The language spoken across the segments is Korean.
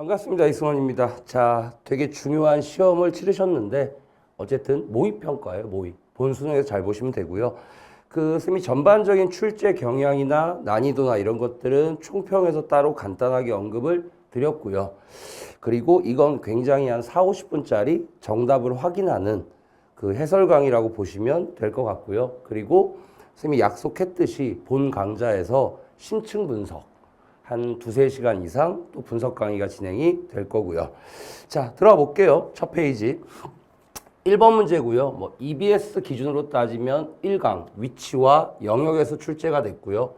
반갑습니다. 이승원입니다. 자, 되게 중요한 시험을 치르셨는데 어쨌든 모의평가예요. 모의. 본수능에서 잘 보시면 되고요. 쌤이 전반적인 출제 경향이나 난이도나 이런 것들은 총평에서 따로 간단하게 언급을 드렸고요. 그리고 이건 굉장히 한 4, 50분짜리 정답을 확인하는 그 해설 강의라고 보시면 될 것 같고요. 그리고 쌤이 약속했듯이 본 강좌에서 심층 분석 한 2~3시간 이상 또 분석 강의가 진행이 될 거고요. 자, 들어가 볼게요. 첫 페이지. 1번 문제고요. 뭐 EBS 기준으로 따지면 1강 위치와 영역에서 출제가 됐고요.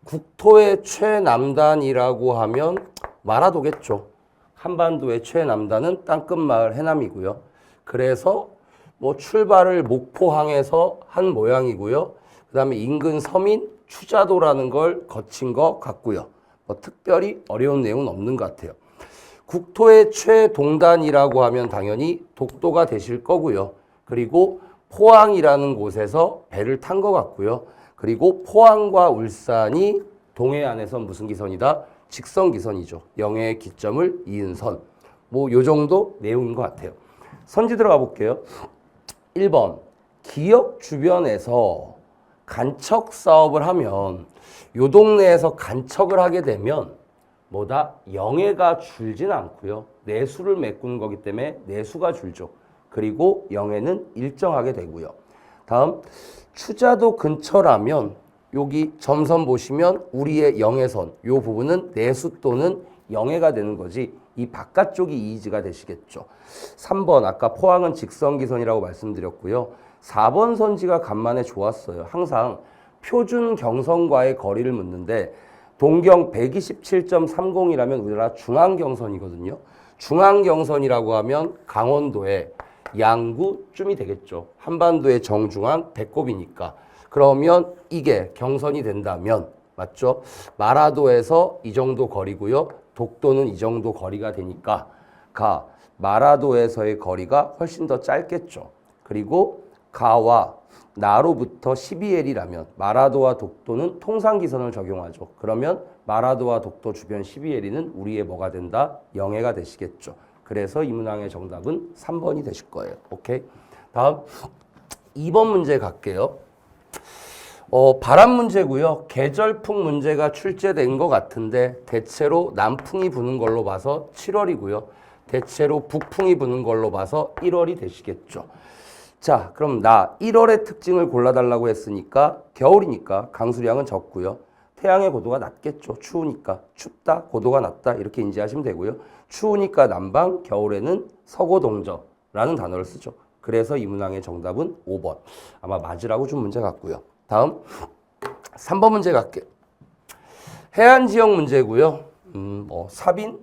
국토의 최남단이라고 하면 마라도겠죠. 한반도의 최남단은 땅끝마을 해남이고요. 그래서 뭐 출발을 목포항에서 한 모양이고요. 그 다음에 인근 섬인 추자도라는 걸 거친 것 같고요. 뭐 특별히 어려운 내용은 없는 것 같아요. 국토의 최동단이라고 하면 당연히 독도가 되실 거고요. 그리고 포항이라는 곳에서 배를 탄 것 같고요. 그리고 포항과 울산이 동해안에서 무슨 기선이다? 직선 기선이죠. 영해의 기점을 이은 선. 뭐 요 정도 내용인 것 같아요. 선지 들어가 볼게요. 1번 기역 주변에서 간척 사업을 하면 요 동네에서 간척을 하게 되면 뭐다? 영해가 줄진 않고요. 내수를 메꾸는 거기 때문에 내수가 줄죠. 그리고 영해는 일정하게 되고요. 다음 추자도 근처라면 여기 점선 보시면 우리의 영해선 요 부분은 내수 또는 영해가 되는 거지 이 바깥쪽이 이지가 되시겠죠. 3번 아까 포항은 직선기선이라고 말씀드렸고요. 4번 선지가 간만에 좋았어요. 항상 표준 경선과의 거리를 묻는데 동경 127.30이라면 우리나라 중앙경선이거든요. 중앙경선이라고 하면 강원도의 양구쯤이 되겠죠. 한반도의 정중앙 배꼽이니까. 그러면 이게 경선이 된다면 맞죠? 마라도에서 이 정도 거리고요. 독도는 이 정도 거리가 되니까 마라도에서의 거리가 훨씬 더 짧겠죠. 그리고 가와 나로부터 12L이라면 마라도와 독도는 통상기선을 적용하죠. 그러면 마라도와 독도 주변 12L은 우리의 뭐가 된다? 영해가 되시겠죠. 그래서 이 문항의 정답은 3번이 되실 거예요. 오케이? 다음 2번 문제 갈게요. 바람 문제고요. 계절풍 문제가 출제된 것 같은데 대체로 남풍이 부는 걸로 봐서 7월이고요. 대체로 북풍이 부는 걸로 봐서 1월이 되시겠죠. 자, 그럼 나 1월의 특징을 골라달라고 했으니까 겨울이니까 강수량은 적고요. 태양의 고도가 낮겠죠. 추우니까. 춥다, 고도가 낮다 이렇게 인지하시면 되고요. 추우니까 남방, 겨울에는 서고동저라는 단어를 쓰죠. 그래서 이 문항의 정답은 5번. 아마 맞으라고 준 문제 같고요. 다음 3번 문제 갈게요. 해안지역 문제고요. 사빈,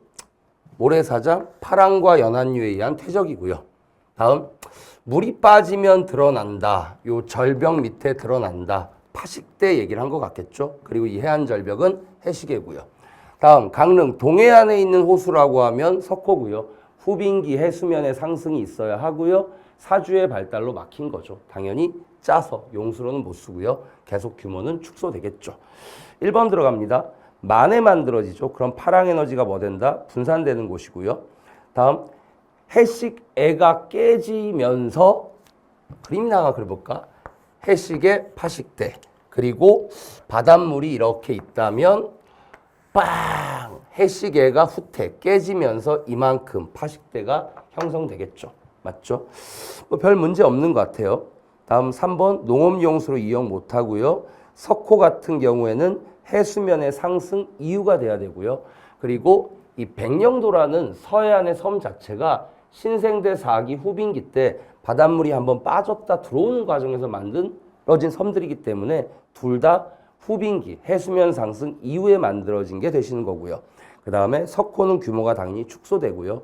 모래사장, 파랑과 연안류에 의한 퇴적이고요. 다음 물이 빠지면 드러난다. 요 절벽 밑에 드러난다. 파식대 얘기를 한 것 같겠죠. 그리고 이 해안절벽은 해시계고요. 다음 강릉 동해안에 있는 호수라고 하면 석호고요. 후빙기 해수면의 상승이 있어야 하고요. 사주의 발달로 막힌 거죠. 당연히 짜서 용수로는 못 쓰고요. 계속 규모는 축소되겠죠. 1번 들어갑니다. 만에 만들어지죠. 그럼 파랑에너지가 뭐 된다? 분산되는 곳이고요. 다음 해식애가 깨지면서 그림이나 그려볼까? 해식의 파식대. 그리고 바닷물이 이렇게 있다면 빵! 해식애가 후퇴 깨지면서 이만큼 파식대가 형성되겠죠. 맞죠? 별 문제 없는 것 같아요. 다음 3번 농업용수로 이용 못하고요. 석호 같은 경우에는 해수면의 상승 이유가 돼야 되고요. 그리고 이 백령도라는 서해안의 섬 자체가 신생대 4기 후빙기 때 바닷물이 한번 빠졌다 들어오는 과정에서 만들어진 섬들이기 때문에 둘 다 후빙기, 해수면 상승 이후에 만들어진 게 되시는 거고요. 그 다음에 석호는 규모가 당연히 축소되고요.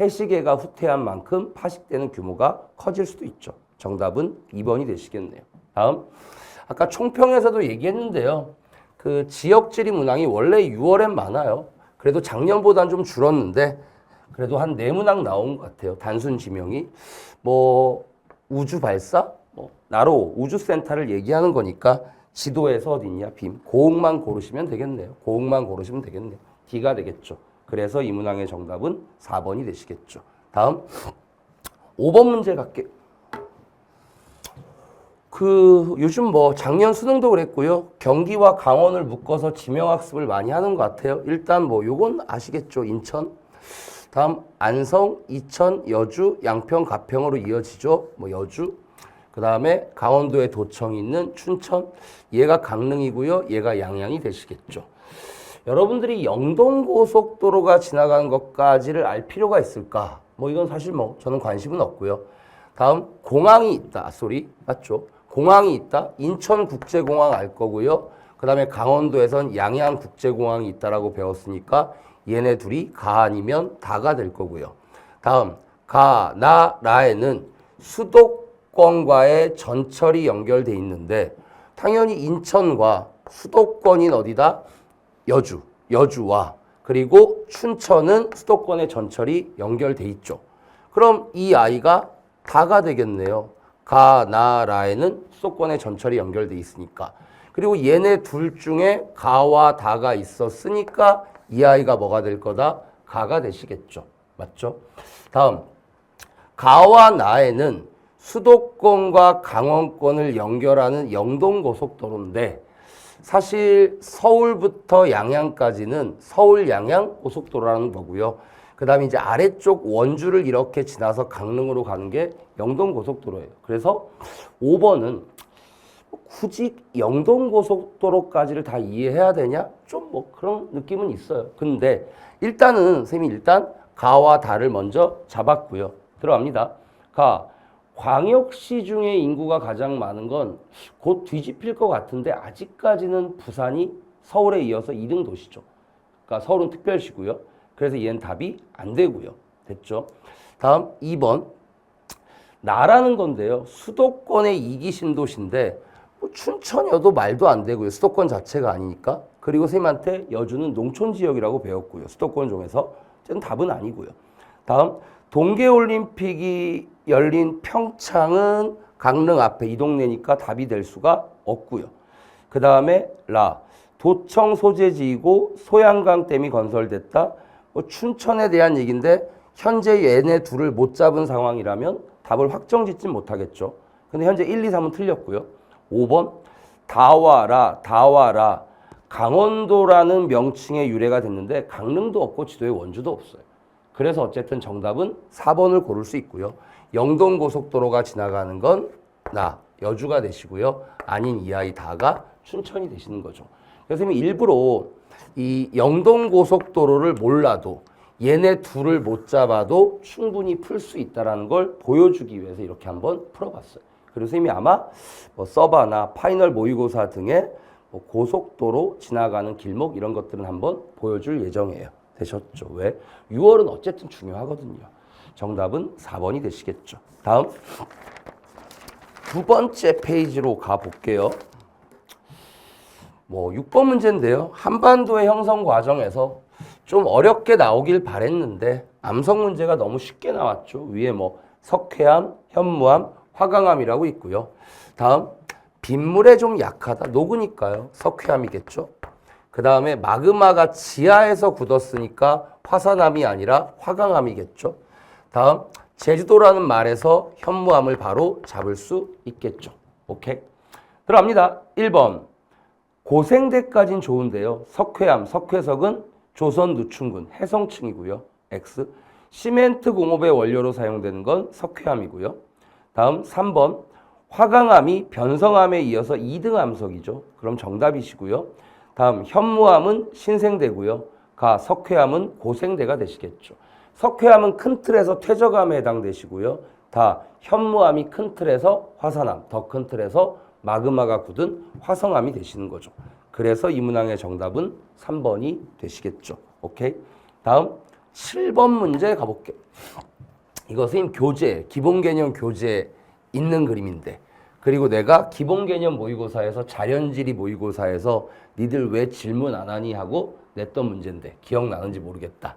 해시계가 후퇴한 만큼 파식되는 규모가 커질 수도 있죠. 정답은 2번이 되시겠네요. 다음 아까 총평에서도 얘기했는데요. 그 지역지리 문항이 원래 6월엔 많아요. 그래도 작년보다는 좀 줄었는데 그래도 한 4문항 나온 것 같아요. 단순 지명이. 뭐 우주 발사? 나로 우주센터를 얘기하는 거니까 지도에서 어디 있냐? 빔. 고흥만 고르시면 되겠네요. 고흥만 고르시면 되겠네요. D가 되겠죠. 그래서 이 문항의 정답은 4번이 되시겠죠. 다음 5번 문제 갈게요. 요즘 뭐 작년 수능도 그랬고요. 경기와 강원을 묶어서 지명학습을 많이 하는 것 같아요. 일단 뭐 요건 아시겠죠. 인천. 다음 안성, 이천, 여주, 양평, 가평으로 이어지죠. 뭐 여주. 그 다음에 강원도에 도청이 있는 춘천. 얘가 강릉이고요. 얘가 양양이 되시겠죠. 여러분들이 영동고속도로가 지나가는 것까지를 알 필요가 있을까? 뭐 이건 사실 뭐 저는 관심은 없고요. 다음 공항이 있다. 맞죠? 공항이 있다. 인천국제공항 알 거고요. 그 다음에 강원도에선 양양국제공항이 있다라고 배웠으니까 얘네 둘이 가 아니면 다가 될 거고요. 다음 가, 나, 라에는 수도권과의 전철이 연결돼 있는데 당연히 인천과 수도권인 어디다? 여주와 그리고 춘천은 수도권의 전철이 연결돼 있죠. 그럼 이 아이가 다가 되겠네요. 가, 나, 라에는 수도권의 전철이 연결돼 있으니까. 그리고 얘네 둘 중에 가와 다가 있었으니까 이 아이가 뭐가 될 거다? 가가 되시겠죠. 맞죠? 다음 가와 나에는 수도권과 강원권을 연결하는 영동고속도로인데 사실 서울부터 양양까지는 서울 양양 고속도로라는 거고요. 그 다음에 이제 아래쪽 원주를 이렇게 지나서 강릉으로 가는 게 영동고속도로예요. 그래서 5번은 굳이 영동고속도로까지를 다 이해해야 되냐? 좀 뭐 그런 느낌은 있어요. 근데 일단은 선생님이 일단 가와 다를 먼저 잡았고요. 들어갑니다. 가. 광역시 중에 인구가 가장 많은 건 곧 뒤집힐 것 같은데 아직까지는 부산이 서울에 이어서 2등 도시죠. 그러니까 서울은 특별시고요. 그래서 얘는 답이 안 되고요. 됐죠? 다음 2번. 나라는 건데요. 수도권의 2기 신도시인데 뭐 춘천여도 말도 안 되고요. 수도권 자체가 아니니까. 그리고 선생님한테 여주는 농촌 지역이라고 배웠고요. 수도권 중에서. 저는 답은 아니고요. 다음 동계올림픽이 열린 평창은 강릉 앞에 이 동네니까 답이 될 수가 없고요. 그 다음에 라. 도청 소재지이고 소양강댐이 건설됐다. 뭐 춘천에 대한 얘기인데 현재 얘네 둘을 못 잡은 상황이라면 답을 확정짓진 못하겠죠. 근데 현재 1, 2, 3은 틀렸고요. 5번 다와라 강원도라는 명칭의 유래가 됐는데 강릉도 없고 지도에 원주도 없어요. 그래서 어쨌든 정답은 4번을 고를 수 있고요. 영동고속도로가 지나가는 건 여주가 되시고요. 아닌 이 아이 다가 춘천이 되시는 거죠. 그래서 일부러 이 영동고속도로를 몰라도 얘네 둘을 못 잡아도 충분히 풀 수 있다는 걸 보여주기 위해서 이렇게 한번 풀어봤어요. 그리고 선생님이 아마 뭐 서바나 파이널 모의고사 등의 뭐 고속도로 지나가는 길목 이런 것들은 한번 보여줄 예정이에요. 되셨죠? 왜? 6월은 어쨌든 중요하거든요. 정답은 4번이 되시겠죠. 다음 두 번째 페이지로 가볼게요. 뭐 6번 문제인데요. 한반도의 형성 과정에서 좀 어렵게 나오길 바랬는데 암석 문제가 너무 쉽게 나왔죠. 위에 뭐 석회암, 현무암, 화강암이라고 있고요. 다음 빗물에 좀 약하다. 녹으니까요. 석회암이겠죠. 그 다음에 마그마가 지하에서 굳었으니까 화산암이 아니라 화강암이겠죠. 다음 제주도라는 말에서 현무암을 바로 잡을 수 있겠죠. 오케이. 들어갑니다. 1번 고생대까지는 좋은데요. 석회암, 석회석은 조선 누춘군 해성층이고요. X. 시멘트 공업의 원료로 사용되는 건 석회암이고요. 다음 3번 화강암이 변성암에 이어서 2등 암석이죠. 그럼 정답이시고요. 다음 현무암은 신생대고요. 가 석회암은 고생대가 되시겠죠. 석회암은 큰 틀에서 퇴적암에 해당되시고요. 다 현무암이 큰 틀에서 화산암, 더 큰 틀에서 마그마가 굳은 화성암이 되시는 거죠. 그래서 이 문항의 정답은 3번이 되시겠죠. 오케이. 다음 7번 문제 가볼게요. 이거 선생님 교재, 기본개념 교재에 있는 그림인데 그리고 내가 기본개념 모의고사에서 자연지리 모의고사에서 니들 왜 질문 안 하니 하고 냈던 문제인데 기억나는지 모르겠다.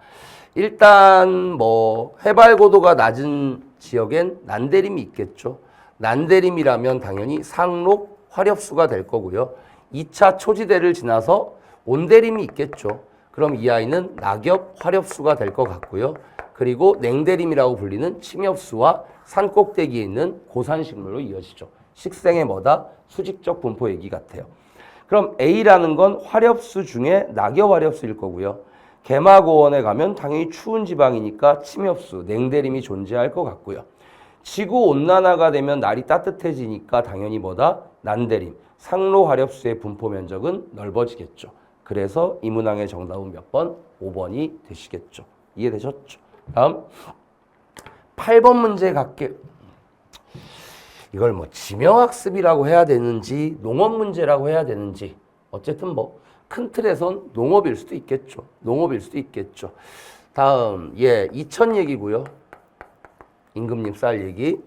일단 뭐 해발고도가 낮은 지역엔 난대림이 있겠죠. 난대림이라면 당연히 상록, 화렵수가 될 거고요. 2차 초지대를 지나서 온대림이 있겠죠. 그럼 이 아이는 낙엽, 화렵수가 될 것 같고요. 그리고 냉대림이라고 불리는 침엽수와 산꼭대기에 있는 고산식물로 이어지죠. 식생의 뭐다? 수직적 분포 얘기 같아요. 그럼 A라는 건 화렵수 중에 낙엽 화렵수일 거고요. 개마고원에 가면 당연히 추운 지방이니까 침엽수, 냉대림이 존재할 것 같고요. 지구 온난화가 되면 날이 따뜻해지니까 당연히 뭐다? 난대림, 상로 화렵수의 분포 면적은 넓어지겠죠. 그래서 이 문항의 정답은 몇 번? 5번이 되시겠죠. 이해되셨죠? 다음 8번 문제 갈게요. 이걸 뭐 지명학습이라고 해야 되는지 농업 문제라고 해야 되는지 어쨌든 뭐 큰 틀에선 농업일 수도 있겠죠. 농업일 수도 있겠죠. 다음 2000 얘기고요. 임금님 쌀 얘기.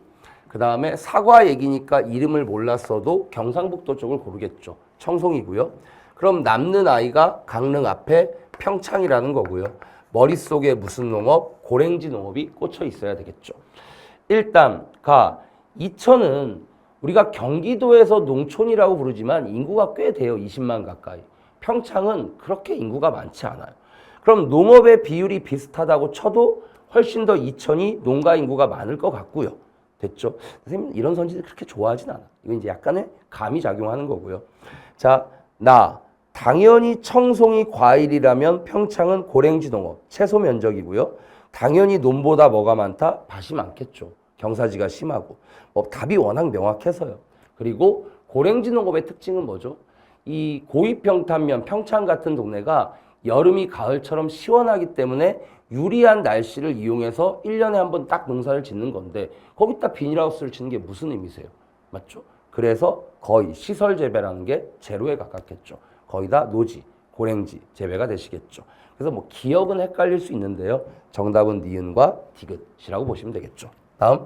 그 다음에 사과 얘기니까 이름을 몰랐어도 경상북도 쪽을 고르겠죠. 청송이고요. 그럼 남는 아이가 강릉 앞에 평창이라는 거고요. 머릿속에 무슨 농업? 고랭지 농업이 꽂혀 있어야 되겠죠. 일단 이천은 우리가 경기도에서 농촌이라고 부르지만 인구가 꽤 돼요. 20만 가까이. 평창은 그렇게 인구가 많지 않아요. 그럼 농업의 비율이 비슷하다고 쳐도 훨씬 더 이천이 농가 인구가 많을 것 같고요. 됐죠? 선생님 이런 선지들 그렇게 좋아하진 않아. 이건 이제 약간의 감이 작용하는 거고요. 자, 당연히 청송이 과일이라면 평창은 고랭지 농업, 채소 면적이고요. 당연히 논보다 뭐가 많다? 밭이 많겠죠. 경사지가 심하고. 답이 워낙 명확해서요. 그리고 고랭지 농업의 특징은 뭐죠? 이 고위평탄면, 평창 같은 동네가 여름이 가을처럼 시원하기 때문에 유리한 날씨를 이용해서 1년에 한 번 딱 농사를 짓는 건데 거기다 비닐하우스를 짓는 게 무슨 의미세요? 맞죠? 그래서 거의 시설 재배라는 게 제로에 가깝겠죠. 거의 다 노지, 고랭지 재배가 되시겠죠. 그래서 뭐 기억은 헷갈릴 수 있는데요. 정답은 니은과 디귿이라고 보시면 되겠죠. 다음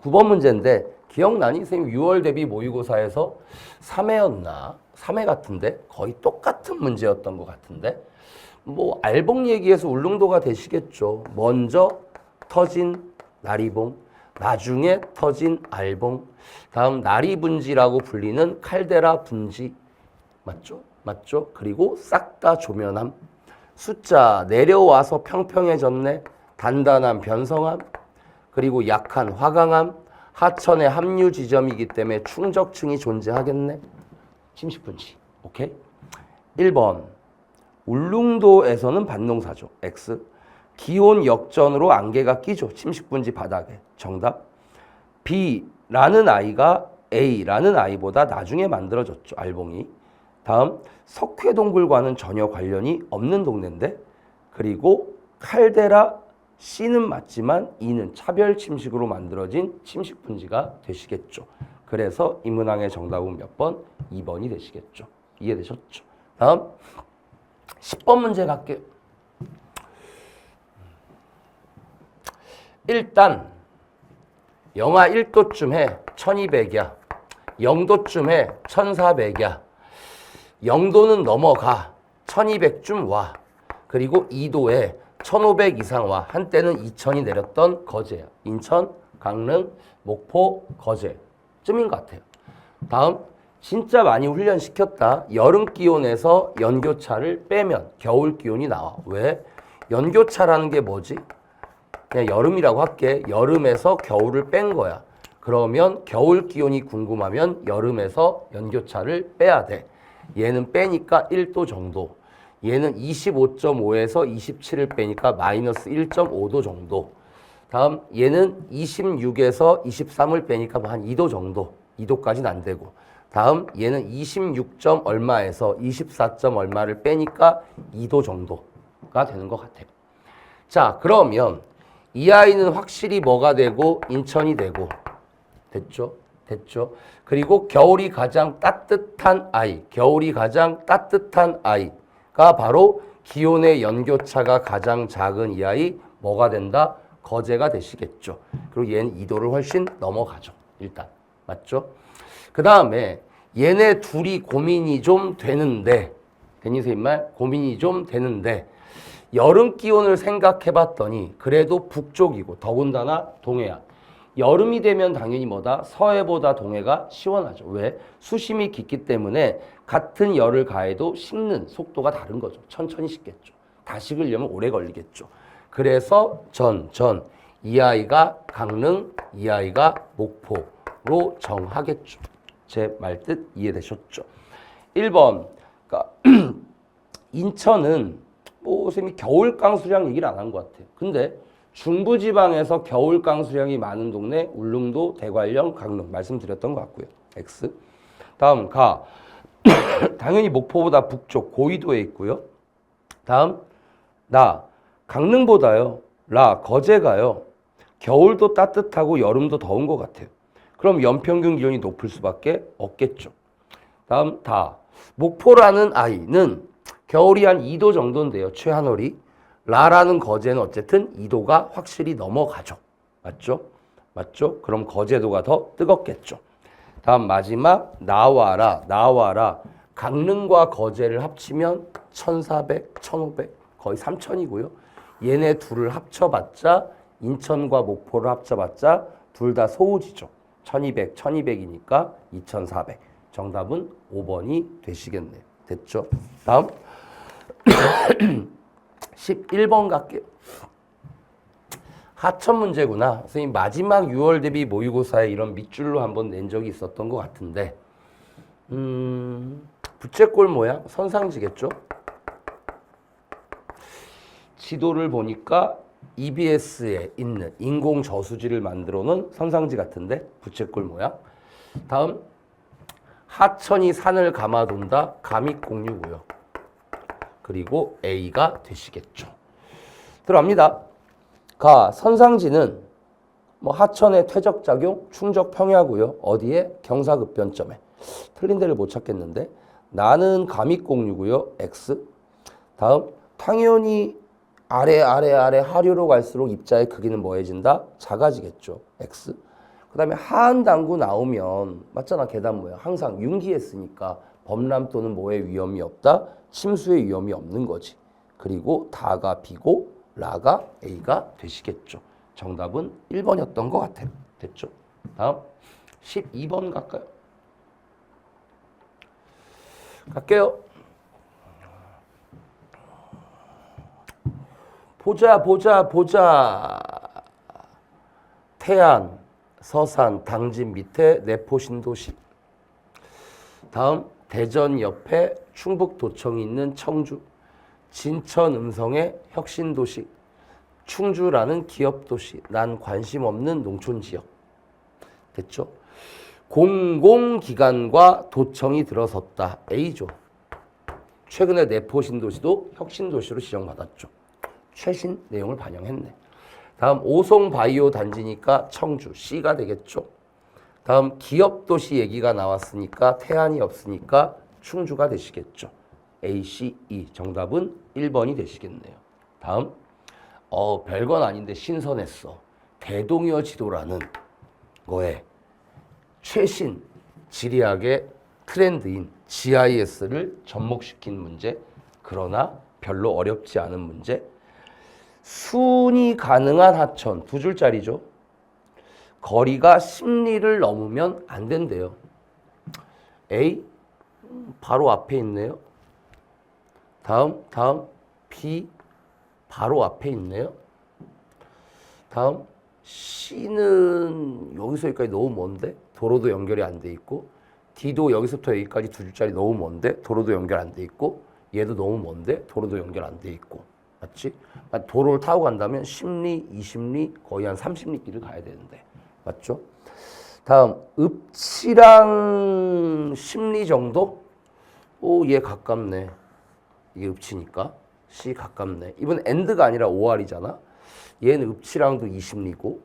9번 문제인데 기억나니? 선생님 6월 대비 모의고사에서 3회였나? 3회 같은데 거의 똑같은 문제였던 것 같은데 뭐 알봉 얘기해서 울릉도가 되시겠죠. 먼저 터진 나리봉, 나중에 터진 알봉, 다음 나리분지라고 불리는 칼데라 분지 맞죠? 맞죠? 그리고 싹 다 조면함, 숫자 내려와서 평평해졌네, 단단한 변성함, 그리고 약한 화강함, 하천의 합류 지점이기 때문에 충적층이 존재하겠네. 침식분지. 오케이? 1번 울릉도에서는 밭농사죠. X. 기온 역전으로 안개가 끼죠. 침식분지 바닥에. 정답. B라는 아이가 A라는 아이보다 나중에 만들어졌죠. 알봉이. 다음 석회동굴과는 전혀 관련이 없는 동네인데 그리고 칼데라 C는 맞지만 E는 차별 침식으로 만들어진 침식분지가 되시겠죠. 그래서 이 문항의 정답은 몇 번? 2번이 되시겠죠. 이해되셨죠? 다음 10번 문제 갈게요. 일단 영하 1도쯤에 1200이야. 0도쯤에 1400이야. 0도는 넘어가. 1200쯤 와. 그리고 2도에 1500 이상 와. 한때는 2000이 내렸던 거제야. 인천, 강릉, 목포, 거제 쯤인 것 같아요. 다음 진짜 많이 훈련시켰다. 여름 기온에서 연교차를 빼면 겨울 기온이 나와. 왜? 연교차라는 게 뭐지? 그냥 여름이라고 할게. 여름에서 겨울을 뺀 거야. 그러면 겨울 기온이 궁금하면 여름에서 연교차를 빼야 돼. 얘는 빼니까 1도 정도. 얘는 25.5에서 27을 빼니까 마이너스 1.5도 정도. 다음 얘는 26에서 23을 빼니까 뭐 한 2도 정도. 2도까지는 안 되고. 다음 얘는 26점 얼마에서 24점 얼마를 빼니까 2도 정도가 되는 것 같아요. 자, 그러면 이 아이는 확실히 뭐가 되고 인천이 되고 됐죠? 됐죠? 그리고 겨울이 가장 따뜻한 아이, 겨울이 가장 따뜻한 아이가 바로 기온의 연교차가 가장 작은 이 아이 뭐가 된다? 거제가 되시겠죠. 그리고 얘는 2도를 훨씬 넘어가죠. 일단. 맞죠? 그 다음에 얘네 둘이 고민이 좀 되는데 괜히 선생님 말 고민이 좀 되는데 여름 기온을 생각해 봤더니 그래도 북쪽이고 더군다나 동해안 여름이 되면 당연히 뭐다? 서해보다 동해가 시원하죠. 왜? 수심이 깊기 때문에 같은 열을 가해도 식는 속도가 다른 거죠. 천천히 식겠죠. 다 식으려면 오래 걸리겠죠. 그래서 이 아이가 강릉, 이 아이가 목포로 정하겠죠. 제 말뜻 이해되셨죠? 1번, 그러니까 인천은 선생님이 겨울 강수량 얘기를 안 한 것 같아요. 근데 중부지방에서 겨울 강수량이 많은 동네 울릉도, 대관령, 강릉 말씀드렸던 것 같고요. X. 다음 가. 당연히 목포보다 북쪽 고이도에 있고요. 다음 나. 강릉보다요. 라. 거제가요. 겨울도 따뜻하고 여름도 더운 것 같아요. 그럼 연평균 기온이 높을 수밖에 없겠죠. 다음 다. 목포라는 아이는 겨울이 한 2도 정도인데요. 최하늘이. 라라는 거제는 어쨌든 2도가 확실히 넘어가죠. 맞죠? 맞죠? 그럼 거제도가 더 뜨겁겠죠. 다음 마지막 나와라. 강릉과 거제를 합치면 1400, 1500 거의 3000이고요. 얘네 둘을 합쳐봤자 인천과 목포를 합쳐봤자 둘 다 소우지죠. 1200, 1200이니까 2400. 정답은 5번이 되시겠네요. 됐죠? 다음 11번 갈게요. 하천 문제구나. 선생님 마지막 6월 대비 모의고사에 이런 밑줄로 한번 낸 적이 있었던 것 같은데 부채꼴 모양 선상지겠죠? 지도를 보니까 EBS에 있는 인공 저수지를 만들어 놓은 선상지 같은데 부채꼴 모양. 다음 하천이 산을 감아돈다. 감익공유고요. 그리고 A가 되시겠죠. 들어갑니다. 가 선상지는 하천의 퇴적작용, 충적평야고요. 어디에? 경사급변점에. 틀린 데를 못 찾겠는데 나는 감익공유고요. X. 다음 당연히 아래 하류로 갈수록 입자의 크기는 뭐해진다? 작아지겠죠. X. 그 다음에 하한당구 나오면 맞잖아. 계단 모양. 항상 융기했으니까 범람 또는 뭐의 위험이 없다? 침수의 위험이 없는 거지. 그리고 다가 B고 라가 A가 되시겠죠. 정답은 1번이었던 것 같아요. 됐죠? 다음 12번 갈까요? 갈게요. 보자. 태안, 서산, 당진 밑에 내포신도시. 다음 대전 옆에 충북도청이 있는 청주. 진천 음성의 혁신도시. 충주라는 기업도시. 난 관심 없는 농촌지역. 됐죠? 공공기관과 도청이 들어섰다. A죠. 최근에 내포신도시도 혁신도시로 지정받았죠. 최신 내용을 반영했네. 다음 오송바이오 단지니까 청주. C가 되겠죠. 다음 기업도시 얘기가 나왔으니까 태안이 없으니까 충주가 되시겠죠. A, C, E. 정답은 1번이 되시겠네요. 다음 별건 아닌데 신선했어. 대동여 지도라는 거에 최신 지리학의 트렌드인 GIS를 접목시킨 문제. 그러나 별로 어렵지 않은 문제. 순이 가능한 하천. 두 줄짜리죠. 거리가 10리를 넘으면 안 된대요. A 바로 앞에 있네요. 다음 B 바로 앞에 있네요. 다음 C는 여기서 여기까지 너무 먼데 도로도 연결이 안 돼 있고, D도 여기서부터 여기까지 두 줄짜리 너무 먼데 도로도 연결 안 돼 있고, 얘도 너무 먼데 도로도 연결 안 돼 있고. 맞지? 도로를 타고 간다면 10리, 20리, 거의 한 30리 길을 가야 되는데. 맞죠? 다음 읍치랑 10리 정도? 얘 가깝네. 이게 읍치니까. C 가깝네. 이번 엔드가 아니라 OR이잖아. 얘는 읍치랑도 20리고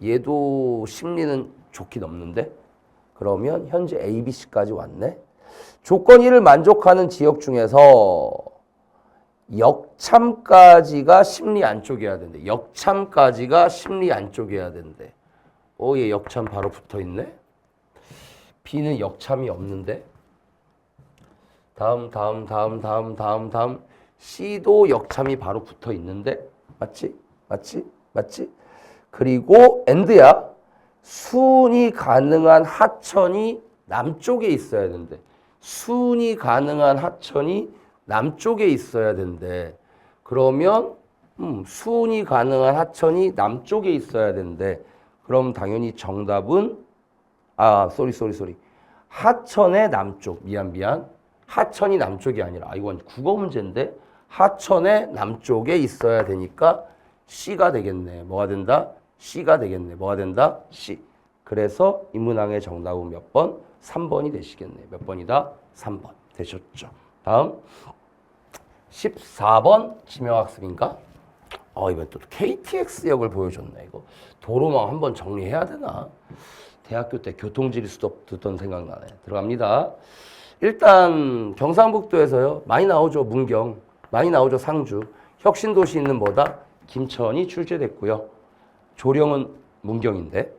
얘도 10리는 좋게 넘는데. 그러면 현재 A, B, C까지 왔네. 조건 1을 만족하는 지역 중에서 역참까지가 10리 안쪽이어야 된대. 역참까지가 10리 안쪽이어야 된대. 얘 역참 바로 붙어있네. B는 역참이 없는데. 다음 C도 역참이 바로 붙어있는데. 맞지? 그리고 엔드야. 순이 가능한 하천이 남쪽에 있어야 된대. 순이 가능한 하천이 남쪽에 있어야 된대. 그러면 순이 가능한 하천이 남쪽에 있어야 된대. 그럼 당연히 정답은 쏘리. 하천의 남쪽. 미안. 하천이 남쪽이 아니라 이건 국어 문제인데 하천의 남쪽에 있어야 되니까 C가 되겠네. 뭐가 된다? C가 되겠네. 뭐가 된다? C. 그래서 이 문항의 정답은 몇 번? 3번이 되시겠네. 몇 번이다? 3번. 되셨죠? 다음 14번 지명학습인가? 이번 또 KTX역을 보여줬네. 이거 도로망 한번 정리해야 되나? 대학교 때 교통지리 수업 듣던 생각나네. 들어갑니다. 일단 경상북도에서요. 많이 나오죠. 문경. 많이 나오죠. 상주. 혁신도시 있는 뭐다? 김천이 출제됐고요. 조령은 문경인데.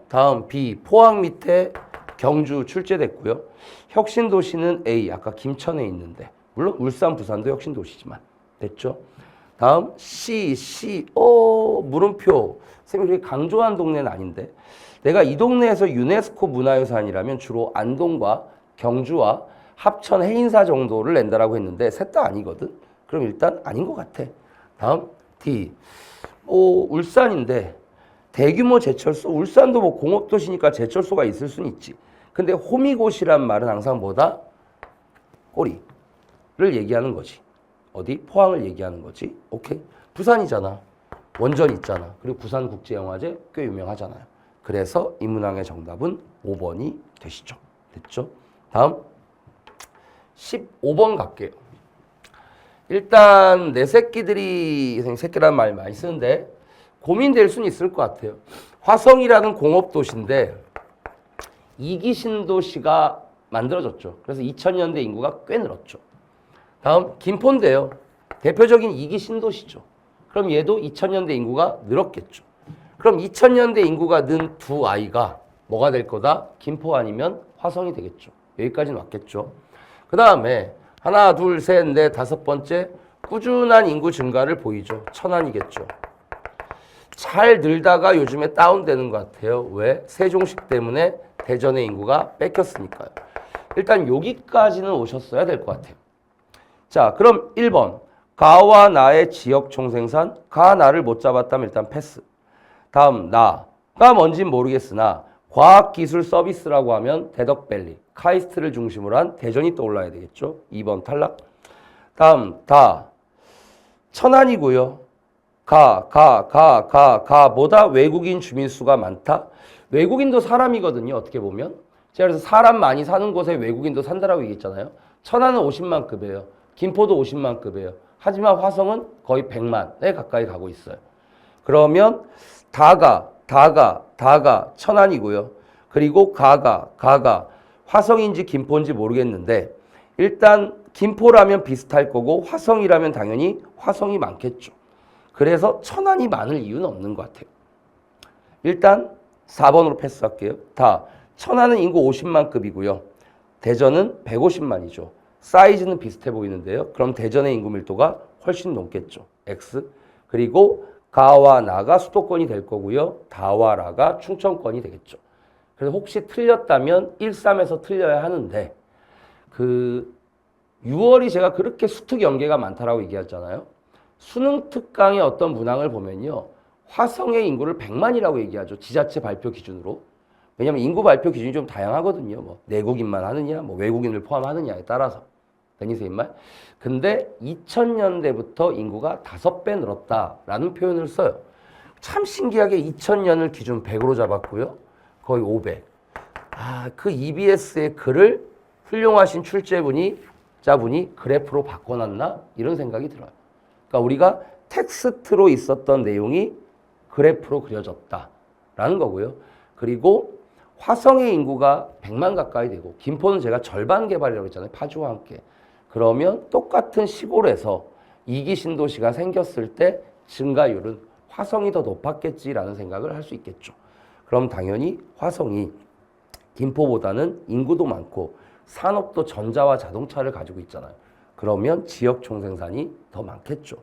다음 B. 포항 밑에 경주 출제됐고요. 혁신도시는 A. 아까 김천에 있는데. 물론 울산, 부산도 혁신도시지만. 됐죠? 다음 C. 물음표. 선생님이 그렇게 강조한 동네는 아닌데. 내가 이 동네에서 유네스코 문화유산이라면 주로 안동과 경주와 합천 해인사 정도를 낸다라고 했는데 셋 다 아니거든. 그럼 일단 아닌 것 같아. 다음 D. 울산인데 대규모 제철소. 울산도 뭐 공업도시니까 제철소가 있을 수는 있지. 근데 호미곶이란 말은 항상 뭐다? 꼬리를 얘기하는 거지. 어디? 포항을 얘기하는 거지. 오케이. 부산이잖아. 원전 있잖아. 그리고 부산국제영화제 꽤 유명하잖아요. 그래서 이 문항의 정답은 5번이 되시죠. 됐죠? 다음 15번 갈게요. 일단 내 새끼들이 선생님 새끼라는 말 많이 쓰는데 고민될 수는 있을 것 같아요. 화성이라는 공업도시인데 2기 신도시가 만들어졌죠. 그래서 2000년대 인구가 꽤 늘었죠. 다음 김포인데요. 대표적인 2기 신도시죠. 그럼 얘도 2000년대 인구가 늘었겠죠. 그럼 2000년대 인구가 는 두 아이가 뭐가 될 거다? 김포 아니면 화성이 되겠죠. 여기까지는 왔겠죠. 그 다음에 하나, 둘, 셋, 넷, 다섯 번째 꾸준한 인구 증가를 보이죠. 천안이겠죠. 잘 늘다가 요즘에 다운되는 것 같아요. 왜? 세종식 때문에 대전의 인구가 뺏겼으니까요. 일단 여기까지는 오셨어야 될 것 같아요. 자, 그럼 1번. 가와 나의 지역 총생산. 가, 나를 못 잡았다면 일단 패스. 다음 나가 뭔진 모르겠으나 과학기술 서비스라고 하면 대덕밸리, 카이스트를 중심으로 한 대전이 떠올라야 되겠죠. 2번 탈락. 다음 다 천안이고요. 가보다 외국인 주민 수가 많다. 외국인도 사람이거든요. 어떻게 보면. 제가 그래서 사람 많이 사는 곳에 외국인도 산다라고 얘기했잖아요. 천안은 50만 급이에요. 김포도 50만 급이에요. 하지만 화성은 거의 100만에 가까이 가고 있어요. 그러면 다가 천안이고요. 그리고 가가 화성인지 김포인지 모르겠는데 일단 김포라면 비슷할 거고 화성이라면 당연히 화성이 많겠죠. 그래서 천안이 많을 이유는 없는 것 같아요. 일단 4번으로 패스할게요. 다 천안은 인구 50만 급이고요. 대전은 150만이죠. 사이즈는 비슷해 보이는데요. 그럼 대전의 인구 밀도가 훨씬 높겠죠. X. 그리고 가와 나가 수도권이 될 거고요. 다와 라가 충청권이 되겠죠. 그래서 혹시 틀렸다면 1, 3에서 틀려야 하는데 6월이 제가 그렇게 수특 연계가 많다라고 얘기했잖아요. 수능 특강의 어떤 문항을 보면요. 화성의 인구를 100만이라고 얘기하죠. 지자체 발표 기준으로. 왜냐하면 인구 발표 기준이 좀 다양하거든요. 뭐 내국인만 하느냐, 뭐 외국인을 포함하느냐에 따라서. 되니세요, 말? 근데 2000년대부터 인구가 5배 늘었다라는 표현을 써요. 참 신기하게 2000년을 기준 100으로 잡았고요. 거의 500. 그 EBS의 글을 훌륭하신 출제자분이 그래프로 바꿔놨나? 이런 생각이 들어요. 그러니까 우리가 텍스트로 있었던 내용이 그래프로 그려졌다라는 거고요. 그리고 화성의 인구가 100만 가까이 되고 김포는 제가 절반 개발이라고 했잖아요. 파주와 함께. 그러면 똑같은 시골에서 2기 신도시가 생겼을 때 증가율은 화성이 더 높았겠지라는 생각을 할 수 있겠죠. 그럼 당연히 화성이 김포보다는 인구도 많고 산업도 전자와 자동차를 가지고 있잖아요. 그러면 지역 총생산이 더 많겠죠.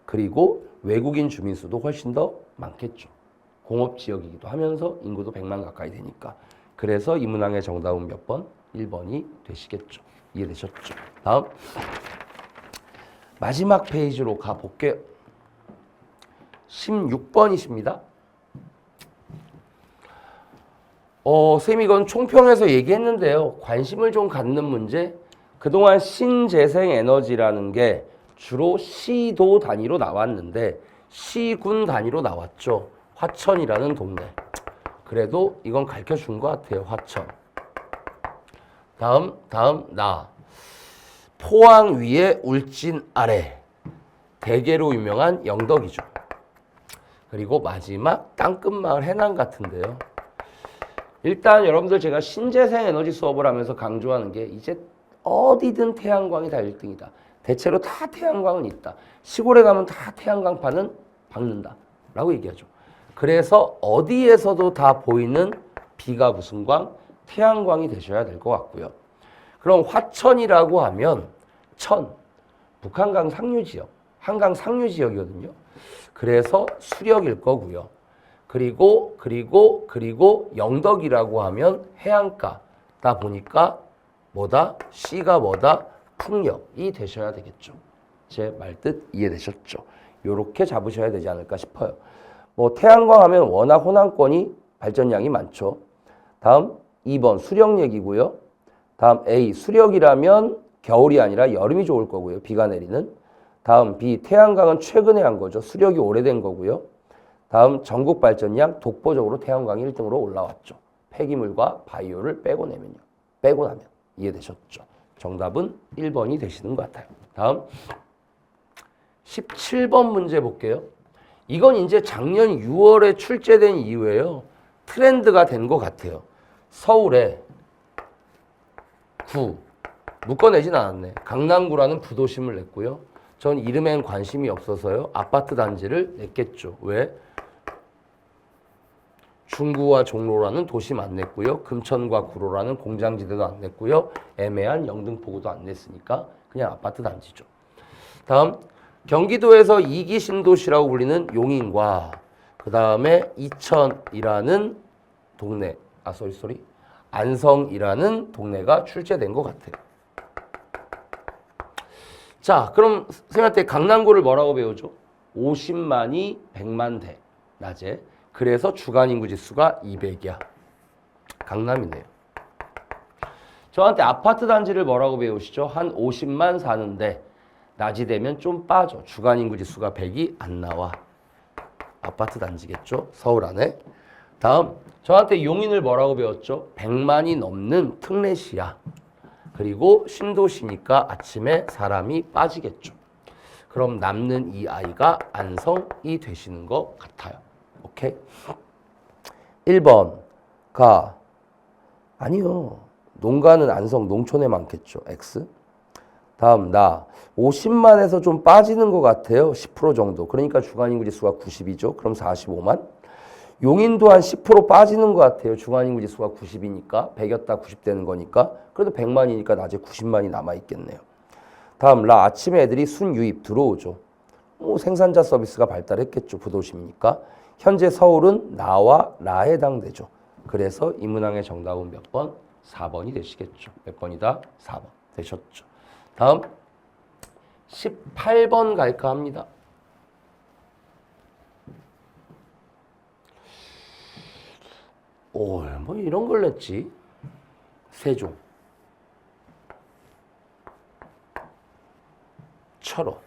그리고 외국인 주민 수도 훨씬 더 많겠죠. 공업지역이기도 하면서 인구도 100만 가까이 되니까. 그래서 이 문항의 정답은 몇 번? 1번이 되시겠죠. 이해되셨죠? 다음 마지막 페이지로 가볼게요. 16번이십니다. 쌤이 이건 총평해서 얘기했는데요. 관심을 좀 갖는 문제. 그동안 신재생에너지라는 게 주로 시도 단위로 나왔는데 시군 단위로 나왔죠. 화천이라는 동네. 그래도 이건 가르쳐준 것 같아요. 화천. 다음 나. 포항 위에 울진 아래. 대게로 유명한 영덕이죠. 그리고 마지막 땅끝마을 해남 같은데요. 일단 여러분들 제가 신재생 에너지 수업을 하면서 강조하는 게 이제 어디든 태양광이 다 1등이다. 대체로 다 태양광은 있다. 시골에 가면 다 태양광판은 박는다 라고 얘기하죠. 그래서 어디에서도 다 보이는 비가 무슨 광? 태양광이 되셔야 될 것 같고요. 그럼 화천이라고 하면 북한강 상류 지역, 한강 상류 지역이거든요. 그래서 수력일 거고요. 그리고 영덕이라고 하면 해안가다 보니까 뭐다? C가 뭐다? 풍력이 되셔야 되겠죠. 제 말뜻 이해되셨죠? 요렇게 잡으셔야 되지 않을까 싶어요. 뭐 태양광 하면 워낙 호남권이 발전량이 많죠. 다음 2번 수력 얘기고요. 다음 A 수력이라면 겨울이 아니라 여름이 좋을 거고요. 비가 내리는. 다음 B 태양광은 최근에 한 거죠. 수력이 오래된 거고요. 다음 전국 발전량 독보적으로 태양광이 1등으로 올라왔죠. 폐기물과 바이오를 빼고 나면 이해되셨죠? 정답은 1번이 되시는 것 같아요. 다음 17번 문제 볼게요. 이건 이제 작년 6월에 출제된 이후에요. 트렌드가 된 것 같아요. 서울에 구 묶어내진 않았네. 강남구라는 부도심을 냈고요. 전 이름엔 관심이 없어서요. 아파트 단지를 냈겠죠. 왜? 중구와 종로라는 도심 안 냈고요. 금천과 구로라는 공장지대도 안 냈고요. 애매한 영등포구도 안 냈으니까 그냥 아파트 단지죠. 다음 경기도에서 2기 신도시라고 불리는 용인과 그 다음에 이천이라는 동네, 안성이라는 동네가 출제된 것 같아요. 자, 그럼 선생님한테 강남구를 뭐라고 배우죠? 50만이 100만 대, 낮에. 그래서 주간 인구 지수가 200이야. 강남이네요. 저한테 아파트 단지를 뭐라고 배우시죠? 한 50만 사는데 낮이 되면 좀 빠져. 주간 인구 지수가 100이 안 나와. 아파트 단지겠죠? 서울 안에. 다음 저한테 용인을 뭐라고 배웠죠? 100만이 넘는 특례시야. 그리고 신도시니까 아침에 사람이 빠지겠죠. 그럼 남는 이 아이가 안성이 되시는 것 같아요. 오케이? 1번 아니요. 농가는 안성 농촌에 많겠죠. X. 다음 나 50만에서 좀 빠지는 것 같아요. 10% 정도. 그러니까 주간인구 지수가 90이죠. 그럼 45만. 용인도 한 10% 빠지는 것 같아요. 주간인구 지수가 90이니까 100이었다 90 되는 거니까. 그래도 100만이니까 낮에 90만이 남아있겠네요. 다음 라 아침에 애들이 순유입 들어오죠. 생산자 서비스가 발달했겠죠. 부도심이니까. 현재 서울은 나와 라에 해당되죠. 그래서 이 문항의 정답은 몇 번? 4번이 되시겠죠. 몇 번이다? 4번 되셨죠. 다음 18번 갈까 합니다. 뭐 이런 걸 냈지. 세종, 철원,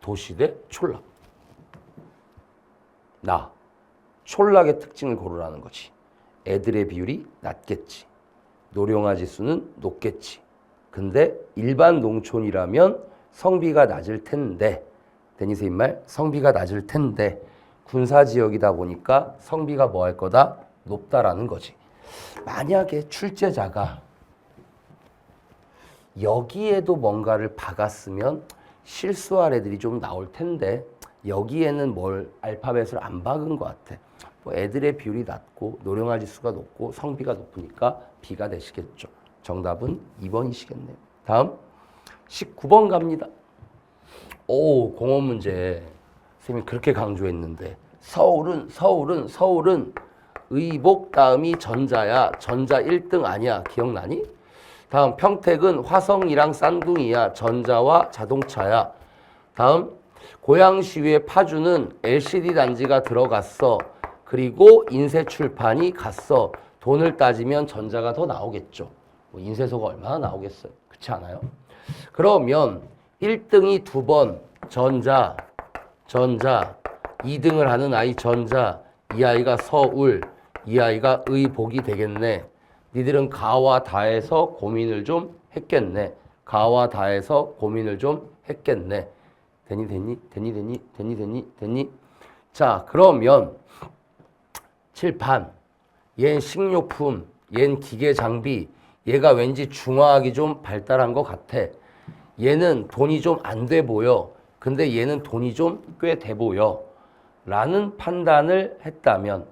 도시대 촌락. 촌락의 특징을 고르라는 거지. 애들의 비율이 낮겠지. 노령화 지수는 높겠지. 근데 일반 농촌이라면 성비가 낮을 텐데, 데니스인 말, 성비가 낮을 텐데 군사지역이다 보니까 성비가 뭐 할 거다? 높다라는 거지. 만약에 출제자가 여기에도 뭔가를 박았으면 실수할 애들이 좀 나올 텐데 여기에는 알파벳을 안 박은 것 같아. 애들의 비율이 낮고 노령화 지수가 높고 성비가 높으니까 B가 되시겠죠. 정답은 2번이시겠네요. 다음 19번 갑니다. 공업 문제. 선생님이 그렇게 강조했는데 서울은 의복 다음이 전자야. 전자 1등 아니야. 기억나니? 다음 평택은 화성이랑 쌍둥이야. 전자와 자동차야. 다음 고양시의 파주는 LCD 단지가 들어갔어. 그리고 인쇄출판이 갔어. 돈을 따지면 전자가 더 나오겠죠. 뭐 인쇄소가 얼마나 나오겠어요. 그렇지 않아요? 그러면 1등이 2번 전자 2등을 하는 아이 전자, 이 아이가 서울, 이 아이가 의복이 되겠네. 니들은 가와 다해서 고민을 좀 했겠네. 가와 다해서 고민을 좀 했겠네. 되니? 자, 그러면 칠판, 얜 식료품, 얜 기계 장비, 얘가 왠지 중화학이 좀 발달한 것 같아. 얘는 돈이 좀 안 돼 보여. 근데 얘는 돈이 좀 꽤 돼 보여. 라는 판단을 했다면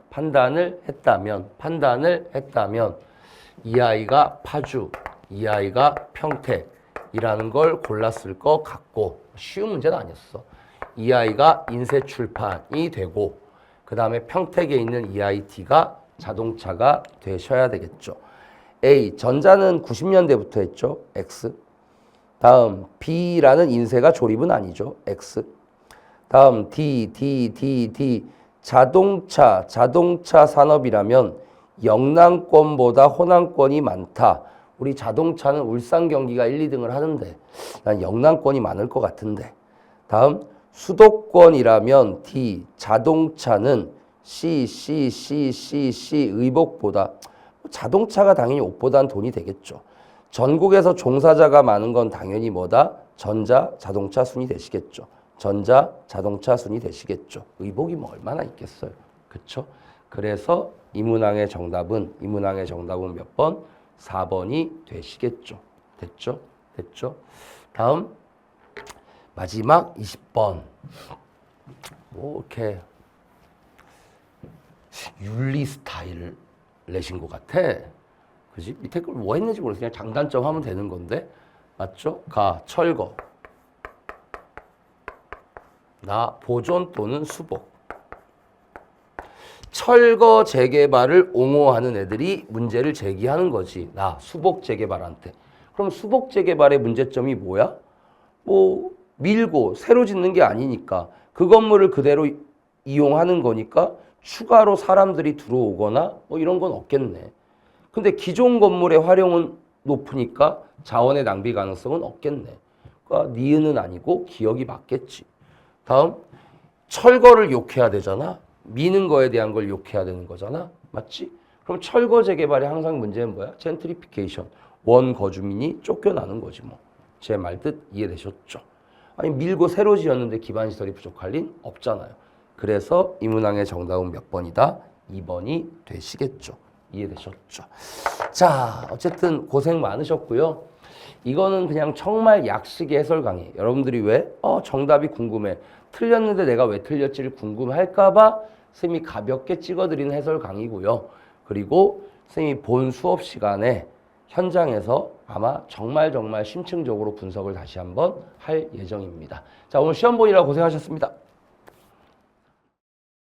이 아이가 파주, 이 아이가 평택이라는 걸 골랐을 것 같고, 쉬운 문제는 아니었어. 이 아이가 인쇄출판이 되고 그 다음에 평택에 있는 이 아이 D가 자동차가 되셔야 되겠죠. A, 전자는 90년대부터 했죠. X. 다음 B라는 인쇄가 조립은 아니죠. X. 다음 D. 자동차 산업이라면 영남권보다 호남권이 많다. 우리 자동차는 울산 경기가 1, 2등을 하는데 난 영남권이 많을 것 같은데. 다음 수도권이라면 D. 자동차는 C 의복보다. 자동차가 당연히 옷보다는 돈이 되겠죠. 전국에서 종사자가 많은 건 당연히 뭐다? 전자, 자동차 순이 되시겠죠. 전자, 자동차 순이 되시겠죠. 의복이 뭐 얼마나 있겠어요. 그렇죠? 그래서 이 문항의 정답은 몇 번? 4번이 되시겠죠. 됐죠? 다음 마지막 20번. 뭐 이렇게 윤리 스타일을 내신 것 같아. 그지? 밑에 걸 뭐 했는지 모르겠어. 그냥 장단점 하면 되는 건데. 맞죠? 가, 철거. 나, 보존 또는 수복. 철거 재개발을 옹호하는 애들이 문제를 제기하는 거지. 나, 수복 재개발한테. 그럼 수복 재개발의 문제점이 뭐야? 뭐 밀고 새로 짓는 게 아니니까 그 건물을 그대로 이용하는 거니까 추가로 사람들이 들어오거나 뭐 이런 건 없겠네. 근데 기존 건물의 활용은 높으니까 자원의 낭비 가능성은 없겠네. 그러니까 니은은 아니고 기억이 맞겠지. 다음 철거를 욕해야 되잖아. 미는 거에 대한 걸 욕해야 되는 거잖아. 맞지? 그럼 철거 재개발의 항상 문제는 뭐야? 젠트리피케이션. 원 거주민이 쫓겨나는 거지 뭐. 제 말 뜻 이해되셨죠? 아니 밀고 새로 지었는데 기반시설이 부족할 린 없잖아요. 그래서 이 문항의 정답은 몇 번이다? 2번이 되시겠죠. 이해되셨죠? 자, 어쨌든 고생 많으셨고요. 이거는 그냥 정말 약식의 해설 강의. 여러분들이 왜? 정답이 궁금해. 틀렸는데 내가 왜 틀렸지를 궁금할까봐 선생님이 가볍게 찍어드리는 해설 강의고요. 그리고 선생님이 본 수업 시간에 현장에서 아마 정말 심층적으로 분석을 다시 한번 할 예정입니다. 자, 오늘 시험 보느라 고생하셨습니다.